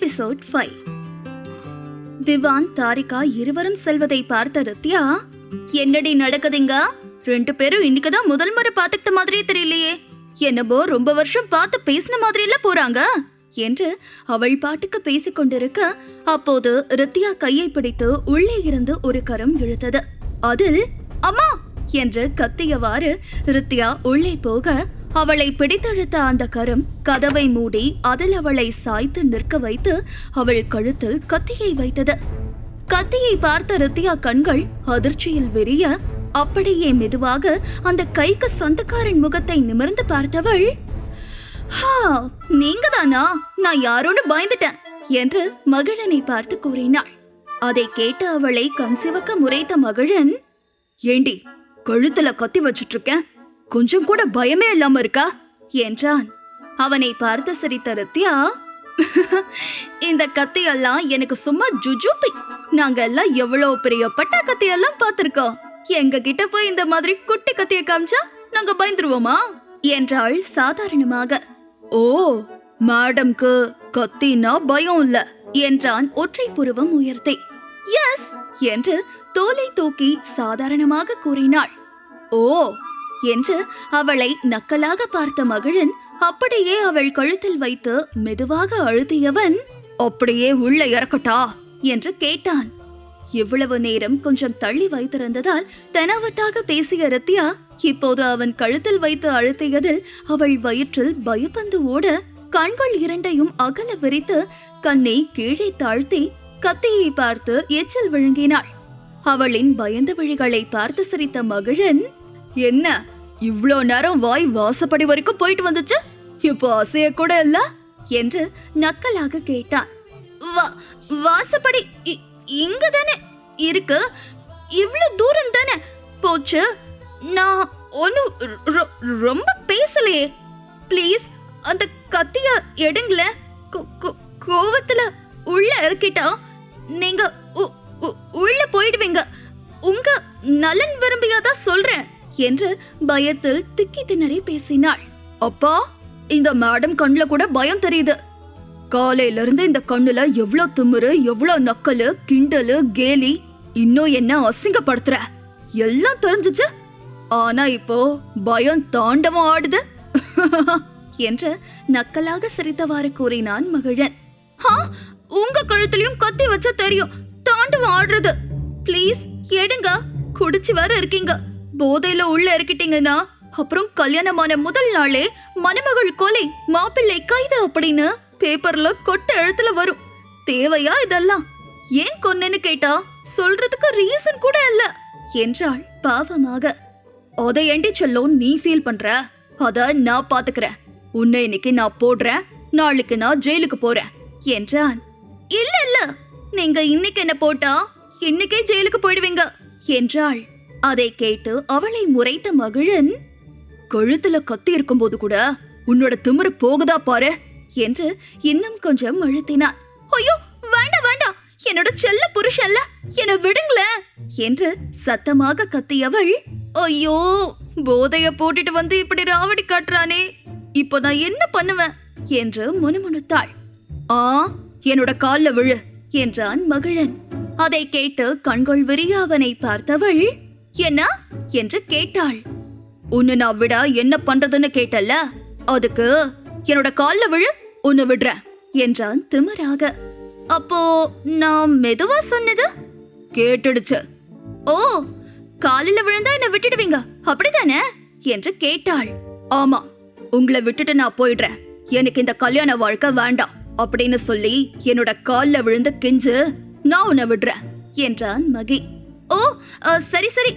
Episode 5. திவான் தாரிகா இருவரும் செல்வதை பார்த்த ரித்யா, என்னடி நடக்குதுங்க? 2 பேரும் இன்னைக்குதான் முதல் முறை பார்த்துக்கிட்ட மாதிரியே தெரியலையே, என்னவோ ரொம்ப வருஷம் பார்த்து பேசின மாதிரில போறாங்க என்று அவள் பாட்டுக்கு பேசிக் கொண்டிருக்க, அப்போது ரித்யா கையை பிடித்து உள்ளே இருந்து ஒரு கரம் இழுத்தது. அதில் அம்மா என்று கத்தியவாறு ரித்யா உள்ளே போக, அவளை பிடித்தெழுத்த அந்த கரம் கதவை மூடி அதில் அவளை சாய்த்து நிற்க வைத்து அவள் கழுத்தில் கத்தியை வைத்தது. கத்தியை பார்த்த ரித்யா கண்கள் அதிர்ச்சியில் விரிய, அப்படியே மெதுவாக அந்த கைக்கு சொந்தக்காரன் முகத்தை நிமிர்ந்து பார்த்தவள், நீங்க தானா? நான் யாரோன்னு பயந்துட்டேன் என்று மகிழனை பார்த்து கூறினாள். அதை கேட்டு அவளை கண் சிவக்க முறைத்த மகிழன், ஏண்டி கழுத்துல கத்தி வச்சுட்டு இருக்கேன், கொஞ்சம் கூட பயமே இல்லாம இருக்கா என்றான். அவனை பார்த்து சிரித்த ரித்யா, இந்த கத்தியெல்லாம் எனக்கு சும்மா ஜுஜுப்பி, நாங்க எல்லாம் எவ்வளவு பெரிய பட்டா கத்தியெல்லாம் பார்த்திருக்கோம், எங்க கிட்ட போய் இந்த மாதிரி குட்டி கத்திய காமிச்சா நாங்க பயந்துருவோமா என்றாள் சாதாரணமாக. ஓ, மேடம்க்கு கத்தினா பயம் இல்ல என்றான் ஒற்றை புருவம் உயர்த்தி. எஸ் என்று தோலை தூக்கி சாதாரணமாக கூறினாள். ஓ என்று அவளை நக்கலாக பார்த்த மகிழன் அப்படியே அவள் கழுத்தில் வைத்து மெதுவாக அழுத்தியவன், அப்படியே உள்ள இறக்கட்டா என்று கேட்டான். இவ்வளவு நேரம் கொஞ்சம் தள்ளி வைத்திருந்ததால் தெனாவட்டாக பேசிய ரித்யா இப்போது அவன் கழுத்தில் வைத்து அழுத்தியதில் அவள் வயிற்றில் பயப்பந்து ஓட, கண்கள் இரண்டையும் அகல விரித்து கண்ணை கீழே தாழ்த்தி கத்தியை பார்த்து எச்சில் விழுங்கினாள். அவளின் பயந்த விழிகளை பார்த்து சிரித்த மகிழன், என்ன இவ்ளோ நேரம் வாய் வாசப்படி வரைக்கும் போயிட்டு வந்துச்சு, இப்போ அசைய கூட இல்ல என்று நக்கலாக கேட்டான். வாசப்படி இங்க தானே இருக்கு, இவ்ளோ தூரம் தானே போச்சு, நான் ஒன்னும் ரொம்ப பேசலையே, ப்ளீஸ் அந்த கத்திய எடுங்கள, கோவத்துல உள்ள இறக்கிட்டா நீங்க உள்ள போயிடுவீங்க, உங்க நலன் விரும்பியாதான் சொல்றேன் என்று பயத்தில் திக்கி திணறி பேசினாள். அப்பா, இந்த மேடம் கண்ணுல கூட பயம் தெரியுது, காலையில இருந்து இந்த கண்ணுல எவ்வளவு திமிரு, எவ்வளவு நக்கலு, கிண்டலு, கேலி, இன்னும் என்ன அசிங்கப்படுத்துற எல்லாம் தெரிஞ்சுச்சு, ஆனா இப்போ பயம் தாண்டவம் ஆடுது என்று நக்கலாக சிரித்தவாறு கூறினான் மகிழன். உங்க கழுத்துலயும் கத்தி வச்சா தெரியும் தாண்டவம் ஆடுறது, ப்ளீஸ் எடுங்க, குடிச்சு வர இருக்கீங்க, போதையில உள்ள இறக்கிட்டீங்கன்னா அப்புறம் கல்யாணமான முதல் நாளே மணமகள் கொலை, மாப்பிள்ளை கைது அப்படின்னு பேப்பர்ல கொட்ட எழுத்துல வரும், தேவையா இதெல்லாம்? ஏன் கொன்னேன்னு கேட்டா சொல்றதுக்கு ரீசன் கூட இல்ல என்றாள் பாவமாக. அதை ஏண்டி செல்லும் நீ ஃபீல் பண்ற, அத நான் பாத்துக்கிறேன், உன்னை இன்னைக்கு நான் போடுறேன், நாளைக்கு நான் ஜெயிலுக்கு போறேன் என்றான். இல்ல இல்ல, நீங்க இன்னைக்கு என்ன போட்டா இன்னைக்கே ஜெயிலுக்கு போயிடுவீங்க என்றாள். அதை கேட்டு அவளை முறைத்த மகிழன், கழுத்துல கத்தி இருக்கும் போது கூட உன்னோட திமிரு போகுதா பாரு என்று இன்னும் கொஞ்சம் அழுத்தினான். ஐயோ வேண்டாம் வேண்டாம், என்னோட செல்ல புருஷன்ல, என்ன விடுங்களேன் என்று சத்தமாக கத்தியவள், ஐயோ போதைய போட்டுட்டு வந்து இப்படி ராவடி காட்டுறானே, இப்போ நான் என்ன பண்ணுவேன் என்று முணுமுணுத்தாள். என்னோட கால்ல விழு என்றான் மகிழன். அதை கேட்டு கண்கள் விரிய அவனை பார்த்தவள், என்ன என்று கேட்டாள். உன்னை நான் விட என்ன பண்றதுன்னு கேட்டல்ல, அதுக்கு என்னோட கால்ல விழு, உன்னை விடுறேன் என்றான் திமிராக. அப்போ நான் மெதுவா சொன்னது கேட்டுடுச்சு. ஓ, காலில விழுந்தா என்ன விட்டுடுவீங்க அப்படிதானே என்று கேட்டாள். ஆமா, உங்களை விட்டுட்டு நான் போயிடுறேன், எனக்கு இந்த கல்யாண வாழ்க்கை வேண்டாம் அப்படின்னு சொல்லி என்னோட கால்ல விழுந்து கெஞ்சு, நான் உன்னை விடுறேன் என்றான் மகி. ஓ சரி சரி,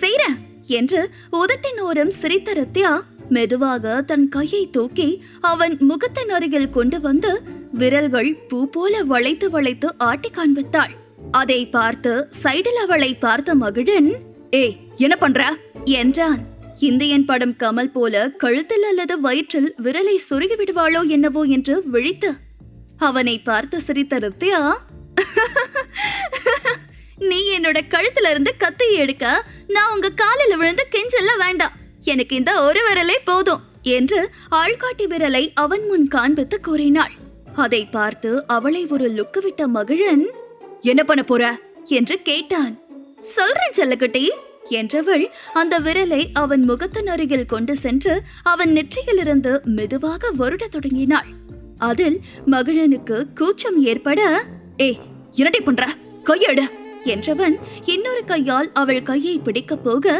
செய்றேன் என்று உதட்டின் ஓரம் சிரித்த ரித்யா மெதுவாக தன் கையை தூக்கி அவன் முகத்தின் அருகில் கொண்டு வந்து விரல்கள் பூ போல வளைத்து வளைத்து ஆட்டி காண்பித்தாள். அதை பார்த்து சைடில் அவளை பார்த்த மகிழன், ஏய் என்ன பண்ற என்றான். இந்தியன் படம் கமல் போல கழுத்தில் அல்லது வயிற்றில் விரலை சொருகி விடுவாளோ என்னவோ என்று விழித்து அவனை பார்த்து சிரித்த ரித்யா, நீ என்னோட கழுத்துல இருந்து கத்தியை எடுக்க நான் உங்க காலில் விழுந்து கெஞ்செல்லாம் வேண்டாம், எனக்கு இந்த ஒரு விரலே போதும் என்று ஆள்காட்டி விரலை அவன் முன் காண்பித்து கூறினாள். அதை பார்த்து அவளை ஒரு லுக்கு விட்ட மகிழன், என்ன பண்ண போற என்று கேட்டான். சொல்றேன் செல்லக்குட்டி என்றவள் அந்த விரலை அவன் முகத்தின் அருகில் கொண்டு சென்று அவன் நெற்றியிலிருந்து மெதுவாக வருட தொடங்கினாள். அதில் மகிழனுக்கு கூச்சம் ஏற்பட, ஏய் என்னடி பண்ற, கையெடு என்றவன் இன்னொரு கையால் அவள் கையை பிடிக்க போக,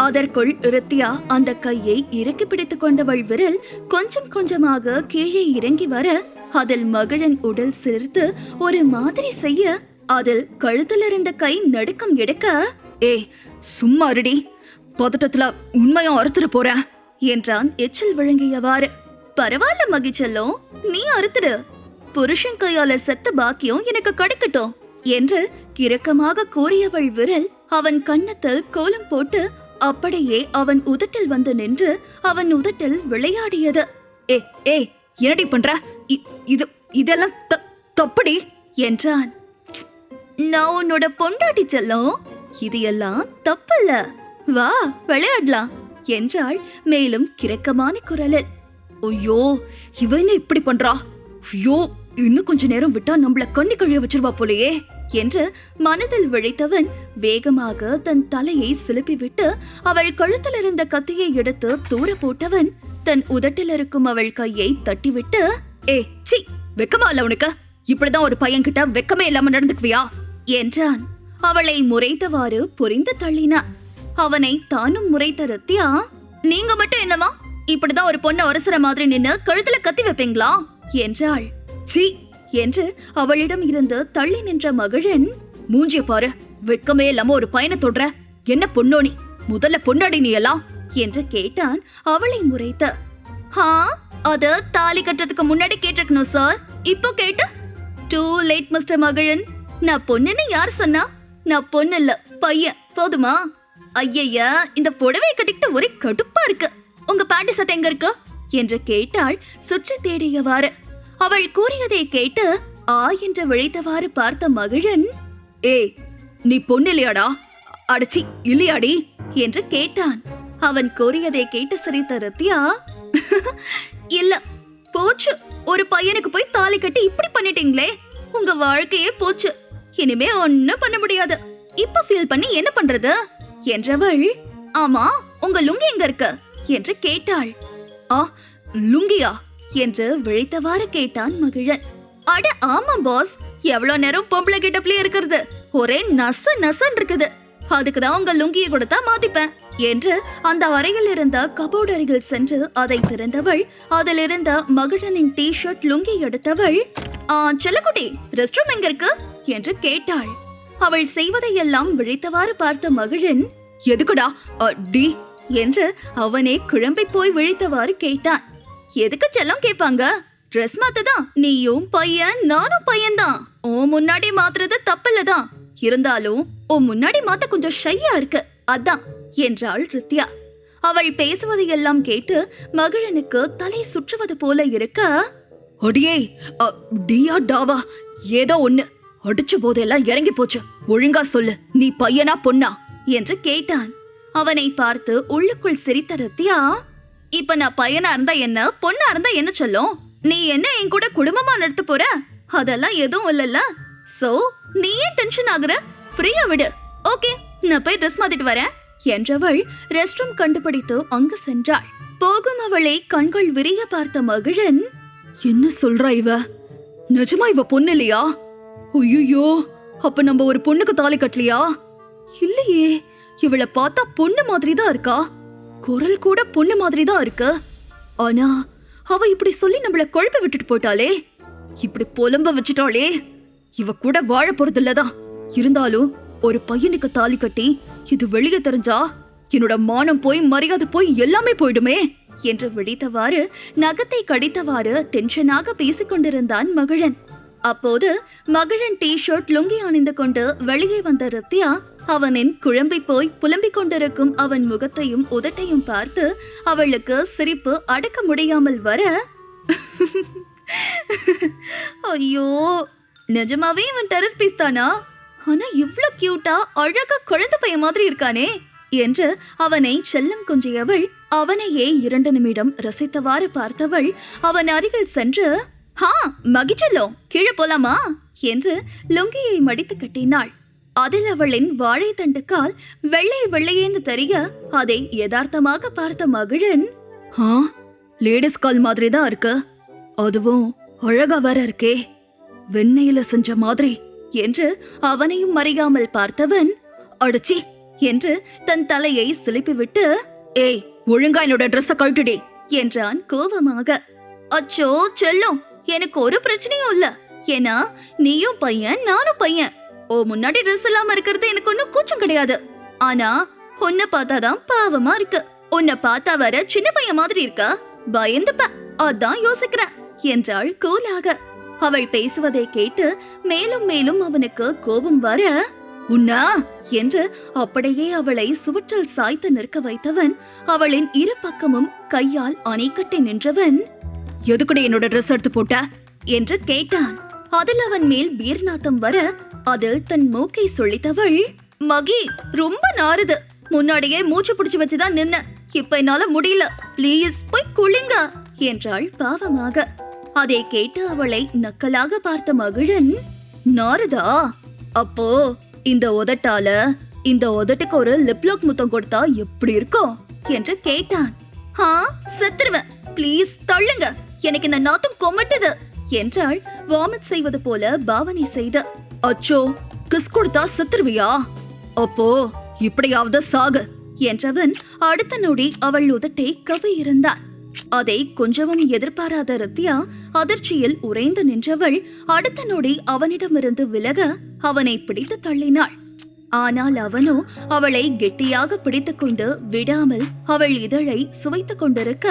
அதற்குள் ரித்தியா அந்த கையை இறுக்கி பிடித்துக் கொண்டவள் விரல் கொஞ்சம் கொஞ்சமாக கீழே இறங்கி வர, அதில் மகிழன் உடல் சிலிர்த்து ஒரு மாதிரி செய்ய, அதில் கழுத்தில் இருந்த கை நடுக்கம் எடுக்க, ஏய் சும்மா இருடி, பதட்டத்துல உண்மையா அறுத்துட்டு போற என்றான் எச்சில் விழுங்கியவாறு. பரவாயில்ல மகிச்செல்லம், நீ அறுத்துடு, புருஷன் கையால செத்த பாக்கியம் எனக்கு கிடைக்கட்டும் என்று கிரக்கமாக கூறியவள் விரல் அவன் கன்னத்தில் கோலம் போட்டு அப்படியே அவன் உதட்டில் வந்து நின்று அவன் உதட்டில் விளையாடியது. ஏ ஏ என்னடி பண்ற, இதெல்லாம் தப்படி என்றான். நான் உன்னோட பொண்டாட்டி செல்லம், இது எல்லாம் தப்பல்ல, வா விளையாடலாம் என்றாள் மேலும் கிரக்கமான குரலில். ஐயோ இவ என்ன இப்படி பண்றா, ஐயோ இன்னும் கொஞ்ச நேரம் விட்டா நம்மள கண்ணி கழிய வச்சிருவா போலையே என்று மனதில் விழித்தவன் வேகமாக தன் தலையை சிலுப்பி விட்டு அவள் கழுத்தில் இருந்த கத்தியை எடுத்து தூர போட்டவன் தன் உதட்டில் இருக்கும் அவள் கையை தட்டிவிட்டு, ஏ சி வெக்கமா இல்ல உனக்கு, இப்படிதான் ஒரு பையன் கிட்ட வெக்கமே இல்லாம நடந்துக்குவியா என்றான். அவளை முறைத்தவாறு புரிந்து தள்ளினான். அவனை தானும் முறைத்த ரித்தியா, நீங்க மட்டும் என்னவா இப்படிதான் ஒரு பொண்ணு அரசுற மாதிரி நின்னு கழுத்துல கத்தி வைப்பீங்களா என்றாள். சீ என்று அவளிடம் இருந்து தள்ளி நின்ற மகிழன், மூஞ்சிய பாரு, வெக்கமே இல்லாம ஒரு பையனை தொடுற, என்ன பொண்ணோனி, முதல்ல பொண்ணாடி நீ எல்லாம் என்று கேட்டான் அவளை முறைத்த. அத தாலி கட்டுறதுக்கு முன்னாடி கேட்டிருக்கணும் சார், இப்போ கேட்ட டூ லேட் மிஸ்டர் மகிழன். நான் பொண்ணுன்னு யார் சொன்னா, நான் பொண்ணு இல்ல பையன், போதுமா? ஐயா இந்த புடவை கட்டிக்கிட்டு ஒரே கடுப்பா இருக்கு, உங்க பேண்ட் சட்டை எங்க இருக்கு என்று கேட்டாள் சுற்றி தேடியவாறு. அவள் கூறியதை கேட்டு ஆ என்று விழித்தவாறு பார்த்த மகிழன், ஏய் நீ பொண்ணு இல்லையாடா, அடிச்சி இல்லையாடி என்று கேட்டான். அவன் கூறியதை கேட்டு சிரித்த ரித்தியா, இல்ல போச்சு, ஒரு பையனுக்கு போய் தாலி கட்டி இப்படி பண்ணிட்டீங்களே, உங்க வாழ்க்கையே போச்சு, இனிமே ஒன்னும் பண்ண முடியாது, இப்ப ஃபீல் பண்ணி என்ன பண்றது என்றவள், ஆமா உங்க லுங்கி எங்க இருக்கு என்று கேட்டாள். ஆ லுங்கியா என்று விழித்தவாறு கேட்டான் மகிழன். அட ஆமா பாஸ், எவ்வளவு நேரம் பொம்பளை கிட்டப்லயே இருக்கிறது, ஒரே நச நசன் இருக்குது, அதுக்குதான் உங்க லுங்கியை கொடுத்தா மாத்திப்பேன் என்று அந்த அறையில் இருந்த கபோர்டு அருகில் சென்று அதை திறந்தவள் அதில் இருந்த மகிழனின் டி ஷர்ட் லுங்கி எடுத்தவள், செல்லக்குட்டி ரெஸ்ட் ரூம் எங்க இருக்கு என்று கேட்டாள். அவள் செய்வதையெல்லாம் விழித்தவாறு பார்த்த மகிழன், எதுக்குடா டி என்று அவனே குழம்பி போய் விழித்தவாறு கேட்டான். எதுக்கு செல்லம் கேட்பாங்க, ட்ரெஸ் மாத்ததான், நீயும் பையன் நானும் பையன்தான், உன் முன்னாடி மாத்துறது தப்பில்லதான், இருந்தாலும் உன் முன்னாடி மாத்த கொஞ்சம் ஷையா இருக்கு அதான் என்றாள் ரித்தியா. அவள் பேசுவதையெல்லாம் கேட்டு மகிழனுக்கு தலை சுற்றுவது போல இருக்க, அடியே டியா டாவா ஏதோ ஒண்ணு, அடிச்ச போதெல்லாம் இறங்கி போச்சு, ஒழுங்கா சொல்லு, நீ பையனா பொண்ணா என்று கேட்டான். அவனை பார்த்து உள்ளுக்குள் சிரித்த ரித்தியா, இப்ப நான் பையனா இருந்தா என்ன, பொண்ணா இருந்தா என்ன சொல்லும், நீ என்ன என் கூட குடும்பமா நடத்த போற, அதெல்லாம் எதுவும் இல்லல்ல, சோ நீ ஏன் டென்ஷன் ஆகுற, ஃப்ரீயா விடு, ஓகே நான் போய் ட்ரெஸ் மாத்திட்டு வரேன் என்றவள் ரெஸ்ட் ரூம் கண்டுபிடித்து அங்கு சென்றாள். போகும் அவளை கண்கள் விரிய பார்த்த மகிழன், என்ன சொல்றா இவ, நிஜமா இவ பொண்ணு இல்லையா, ஐயோ அப்ப நம்ம ஒரு பொண்ணுக்கு தாலி கட்டலையா, இல்லையே இவளை பார்த்தா பொண்ணு மாதிரி தான் இருக்கா, குரல் கூட பொண்ணு மாதிரி தான் இருக்கு, ஆனா அவ இப்படி சொல்லி நம்மள குழப்ப விட்டுட்டு போட்டாளே, இப்படி புலம்ப வச்சுட்டாளே, இவ கூட வாழ போறது இல்லதான், இருந்தாலும் ஒரு பையனுக்கு தாலி கட்டி இது வெளியே தெரிஞ்சா என்னோட மானம் போய் மரியாதை போய் எல்லாமே போயிடுமே என்று விழித்தவாறு நகத்தை கடித்தவாறு டென்ஷனாக பேசிக் கொண்டிருந்தான் மகிழன். அப்போது மகிழன் டி ஷர்ட் லுங்கி அணிந்து கொண்டு வெளியே வந்த ரித்தியா அவனின் குழம்பி போய் புலம்பிக் கொண்டிருக்கும் அவன் முகத்தையும் உதட்டையும் பார்த்து அவளுக்கு சிரிப்பு அடக்க முடியாமல் வர, ஐயோ நிஜமாவே இவன் டெரர் பீஸ் தானா, ஆனா இவ்ளோ கியூட்டா அழகா குழந்தை பையன் மாதிரி இருக்கானே என்று அவனை செல்லம் கொஞ்சியவள் அவனையே 2 நிமிடம் ரசித்தவாறு பார்த்தவள் அவன் அருகில் சென்று, ஹா மகிச்செல்லம், கீழே போலாமா என்று லுங்கியை மடித்து கட்டினாள். அதில் அவளின் வாழைத்தண்டு கால் வெள்ளை வெள்ளையேன்னு தெரிய அதை யதார்த்தமாக பார்த்த மகிழன், லேடிஸ் கால் மாதிரி தான் இருக்கு, அதுவும் அழகா வர இருக்கே, வெண்ணையில செஞ்ச மாதிரி என்று அவனையும் மறையாமல் பார்த்தவன், அடிச்சி என்று தன் தலையை சிலிப்பிவிட்டு, ஏய் ஒழுங்கா என்னோட ட்ரெஸ்ஸ கழட்டுடி என்றான் கோபமாக. அச்சோ செல்லம், எனக்கு ஒரு பிரச்சனையும் இல்ல, ஏன்னா நீயும் பையன் நானும் பையன், முன்னாடி ட்ரெஸ் இல்லாம இருக்கிறது எனக்கு ஒன்னும் கூச்சம் கிடையாது. ஆனா உன்னை பார்த்தாதான் பாவமா இருக்கு, உன்னை பார்த்தா வர சின்ன பையன் மாதிரி இருக்க, பயந்துப்ப, அதான் யோசிக்கிறேன் என்றாள் கூலாக. அவள் பேசுவதை கேட்டு மேலும் மேலும் அவனுக்கு கோபம் வர, உன்னா என்று அப்படியே அவளை சுவற்றில் சாய்த்து நிற்க வைத்தவன் அவளின் இரு பக்கமும் கையால் அணை கட்டி நின்றவன், எதுக்குடி என்னோட ட்ரெஸ் எடுத்து போட்ட என்று கேட்டான். அதில் அவன் மேல் பீர் நாத்தம் வர அதில் தன் மூக்கை சொல்லித்தவள், மகி ரொம்ப நாறுது, முன்னாடியே மூச்சு பிடிச்சு வச்சுதான் நின்ன, இப்ப என்னால முடியல, பிளீஸ் போய் குளிங்க என்றாள் பாவமாக. அதை கேட்டு அவளை நக்கலாக பார்த்த மகிழன், நாறுதா, அப்போ இந்த உதட்டால இந்த உதட்டுக்கு ஒரு லிப்லாக் முத்தம் கொடுத்தா எப்படி இருக்கும் என்று கேட்டான். செத்துருவேன், பிளீஸ் தள்ளுங்க, எனக்கு இந்த நாத்தம் கொமட்டுது என்றாள் வாமிட் செய்வது போல பாவனை செய்த. அச்சோ, கிஸ் கொடுத்தா செத்துருவியா, அப்போ இப்படியாவது சாகு என்றவன் அடுத்த நொடி அவள் உதட்டை கவி இருந்தான். அதை கொஞ்சமும் எதிர்பாராத ரத்யா அதிர்ச்சியில் உறைந்து நின்றவள் அடுத்த நொடி அவனிடமிருந்து விலக அவனை பிடித்து தள்ளினாள். ஆனால் அவனோ அவளை கெட்டியாக பிடித்துக் கொண்டு விடாமல் அவள் இதழை சுவைத்துக் கொண்டிருக்க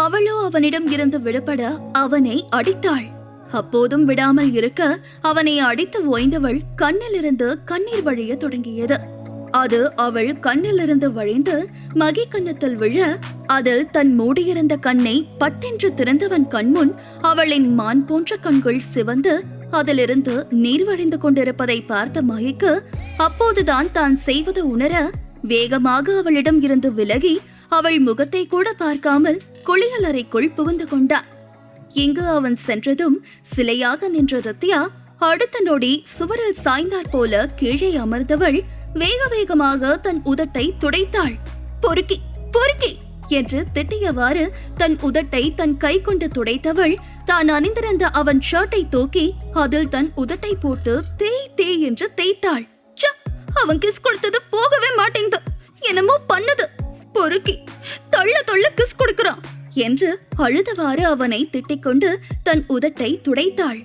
அவளோ அவனிடம் இருந்து விடுபட அவனை அடித்தாள். அப்போதும் விடாமல் இருக்க அவனை அடித்து ஓய்ந்தவள் கண்ணிலிருந்து கண்ணீர் வழிய தொடங்கியது. அது அவள் கண்ணிலிருந்து வழிந்து மகி கன்னத்தில் விழ அதில் தன் மூடியிருந்த கண்ணை பட்டென்று திறந்தவன் கண்முன் அவளின் மான் போன்ற கண்கள் சிவந்து அதிலிருந்து நீர் வழிந்து கொண்டிருப்பதை பார்த்த மகிக்கு அப்போதுதான் தான் செய்வது உணர வேகமாக அவளிடம் இருந்து விலகி அவள் முகத்தை கூட பார்க்காமல் குளியலறைக்குள் புகுந்து கொண்டான். இங்கு அவன் சென்றதும் சிலையாக நின்ற ரத்யா அடுத்த நொடி சுவரில் சாய்ந்தாற் போல கீழே அமர்ந்தவள் வேக வேகமாக தன் உதட்டை துடைத்தாள். பொறுக்கி பொறுக்கி என்று திட்டியவாறு தன் உதட்டை தன் கை கொண்டு துடைத்தவள் தான் அணிந்திருந்த அவன் ஷர்ட்டை தூக்கி அதில் தன் உதட்டை போட்டு தேய் தேய் என்று தேய்த்தாள். அவன் கிஸ் கொடுத்தது போகவே மாட்டேங்குது, என்னமோ பண்ணது, பொறுக்கி தள்ள தள்ள கிஸ் கொடுக்கிறான் என்று அழுதவாறு அவனை திட்டிக் கொண்டு தன் உதட்டை துடைத்தாள்.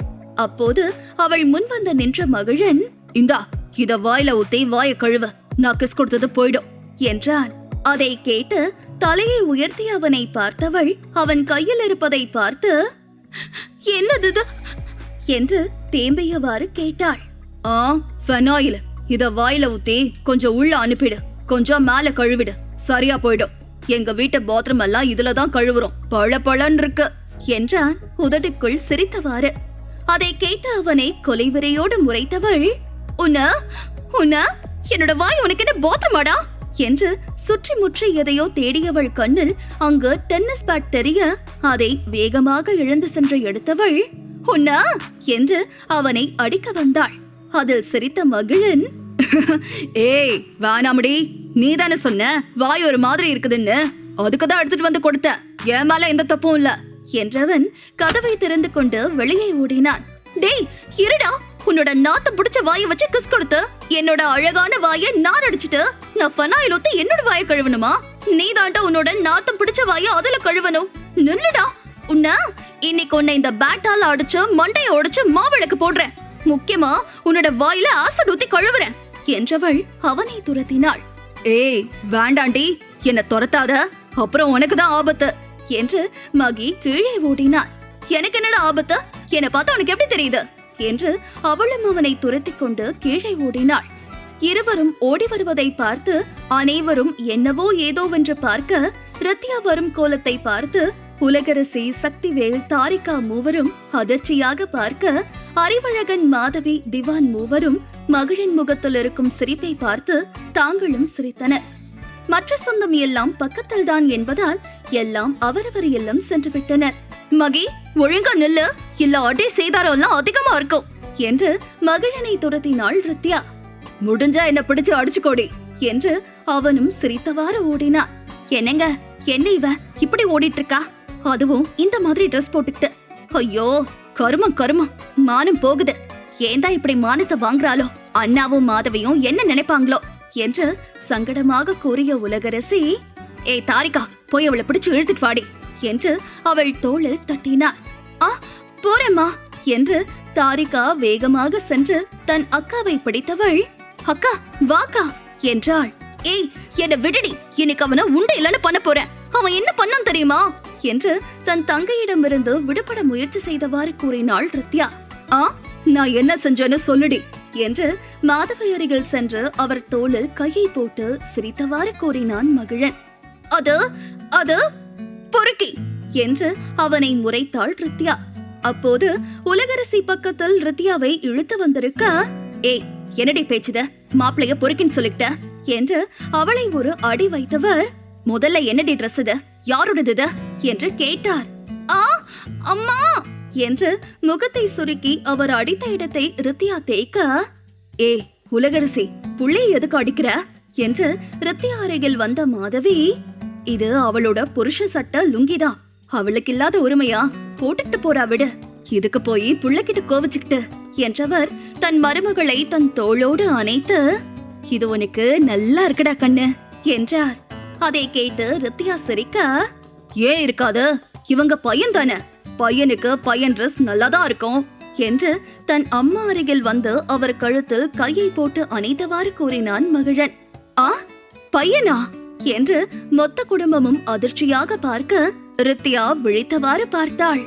அப்போது அவள் முன் வந்து நின்ற மகிழன், இந்தா இத வாயில ஊத்தி வாய கழுவ, நான் கிஸ் கொடுத்தது போயிடும் என்றான். அதை கேட்டு தலையை உயர்த்தி அவனை பார்த்தவள் அவன் கையில் இருப்பதை பார்த்து, என்னது என்று தேம்பியவாறு கேட்டாள். ஃபெனாயில், இத வாயில ஊத்தி கொஞ்சம் உள்ள அனுப்பிடு, கொஞ்சம் மேல கழுவிடு, சரியா போயிடும், எங்க வீட்டு பாத்ரூம் எல்லாம் இதுலதான் கழுவுறோம், பழ பழன்னு இருக்கு என்றான் உதட்டுக்குள் சிரித்தவாறு. அதை கேட்டு அவனை கொலைவரையோடு முறைத்தவள், உன்ன என்னோட வாய் உனக்கு என்ன பாத்ரூமாடா என்று சுற்றி முற்றி எதையோ தேடியவள் கண்ணில் அங்கு டென்னிஸ் பேட் தெரிய அதை வேகமாக எழுந்து சென்று எடுத்தவள், உன்னா என்று அவனை அடிக்க வந்தாள். அதில் சிரித்த மகிழன், ஏய் வேணாமடி, நீதானே சொன்ன வாய் ஒரு மாதிரி இருக்குதுன்னு, அதுக்குதான் எடுத்துட்டு வந்து கொடுத்த, என் மேல எந்த தப்பும் இல்ல என்றவன் கதவை திறந்து கொண்டு வெளியே ஓடினான். டேய் இருடா, உன்னோட நாத்தம் பிடிச்ச வாயை வச்சு கிஸ் கொடுத்து என்னோட அழகான வாயை நான் அடிச்சுட்டு நான் ஃபெனாயில் ஊத்தி என்னோட வாயை கழுவணுமா? நீ தாண்டா உன்னோட நாத்தம் பிடிச்ச வாயை அதுல கழுவணும். நில்லுடா, இன்னைக்கு உன்னை இந்த பேட்டால அடிச்சு மண்டையை உடைச்சு மாவிளக்கு போடுறேன், முக்கியமா உன்னோட வாயில ஆசிட் ஊத்தி கழுவுறேன் என்றவள் அவனை துரத்தினாள். ஏய் வேண்டாண்டி, என்ன துரத்தாத, அப்புறம் உனக்குதான் ஆபத்து என்று மகி கீழே ஓடினான். எனக்கு என்னடா ஆபத்து, என்னை பார்த்தா உனக்கு எப்படி தெரியுது என்று அவளும் அவனை துரத்தி கொண்டு கீழே ஓடினாள். இருவரும் ஓடி வருவதை பார்த்து அனைவரும் என்னவோ ஏதோவென்று பார்க்க ரத்யா வரும் கோலத்தை பார்த்து உலகரசி, சக்திவேல், தாரிகா மூவரும் அதிர்ச்சியாக பார்க்க அறிவழகன், மாதவி, திவான் மூவரும் மகிழின் முகத்தில் இருக்கும் சிரிப்பை பார்த்து தாங்களும் சிரித்தனர். மற்ற சொந்தம் எல்லாம் பக்கத்தில் தான் என்பதால் எல்லாம் அவரவர் இல்லம் சென்று விட்டனர். மகி, ஒழுங்கா நில்லு, இல்ல அடி சேதாரம் எல்லாம் அதிகமா இருக்கும் என்று மகிழனை துரத்தினாள் ரித்யா. முடிஞ்சா என்ன பிடிச்சு அடிச்சுக்கோடி என்று அவனும் சிரித்தவாறு ஓடினான். என்னங்க, என்ன இவ இப்படி ஓடிட்டு இருக்கா, அதுவும் இந்த மாதிரி ட்ரெஸ் போட்டுக்கிட்டு? ஐயோ கருமம் கருமம், மானம் போகுது. ஏந்தா இப்படி மானத்தை வாங்குறாளோ, அண்ணாவும் மாதவியும் என்ன நினைப்பாங்களோ என்று சங்கடமாக கூறிய உலகரசி, ஏய் தாரிகா, போய் அவளை பிடிச்சு இழுத்துட்டு வாடி என்று அவள் தோளில் தட்டினாள். ஆ போறேம்மா என்று தாரிகா வேகமாக சென்று தன் அக்காவை பிடித்தவள், அக்கா வாக்கா என்றாள். ஏய் என்ன விடுடி, இன்னைக்கு அவனை உண்டு இல்லன்னு பண்ண போறேன். அவன் என்ன பண்ணான் தெரியுமா என்று தன் தங்கையிடமிருந்து விடுபட முயற்சி செய்தவாறு கூறினாள் ரித்யா. ஆ நான் என்ன செஞ்சேன்னு சொல்லுடி என்று மாதவி அருகில் சென்று அவர் தோளில் கையை போட்டு சிரித்தவாறு கூறினான் மகிழன். அது அது பொறுக்கி என்று அவனை முறைத்தாள் ரித்யா. அப்போது உலகரசி பக்கத்தில் ரித்யாவை இழுத்து வந்திருக்க, ஏய் என்னடி பேச்சுத, மாப்பிளைய பொறுக்கின்னு சொல்லிட்ட என்று அவளை ஒரு அடி வைத்தவர், முதல்ல என்னடி ட்ரெஸ் இது, யாரோடது என்று கேட்டார். ஆ அம்மா என்று முகத்தை சுருக்கி அவர் அடித்த இடத்தை ரித்யா தேய்க்க, ஏ உலகரசி, புள்ளையை எதுக்கு அடிக்கிற என்று ரித்யா அருகில் வந்த மாதவி, இது அவளோட புருஷ சட்ட லுங்கிதான், அவளுக்கு இல்லாத உரிமையா, போட்டுட்டு போறா விடு, இதுக்கு போய் புள்ளைகிட்ட கோவிச்சுக்கிட்டு என்றவர் தன் மருமகளை தன் தோளோடு அணைத்து, இது உனக்கு நல்லா இருக்குடா கண்ணு என்றார். அதை கேட்டு ரித்யா சிரிக்க, ஏன் இருக்காது, இவங்க பையன் தானே, பையனுக்கு பையன் ட்ரெஸ் நல்லாதான் இருக்கும் என்று தன் அம்மா அருகில் வந்து அவர் கழுத்தில் கையை போட்டு அணைத்தவாறு கூறினான் மகிழன். ஆ பையனா என்று மொத்த குடும்பமும் அதிர்ச்சியாக பார்க்க ரித்யா விழித்தவாறு பார்த்தாள்.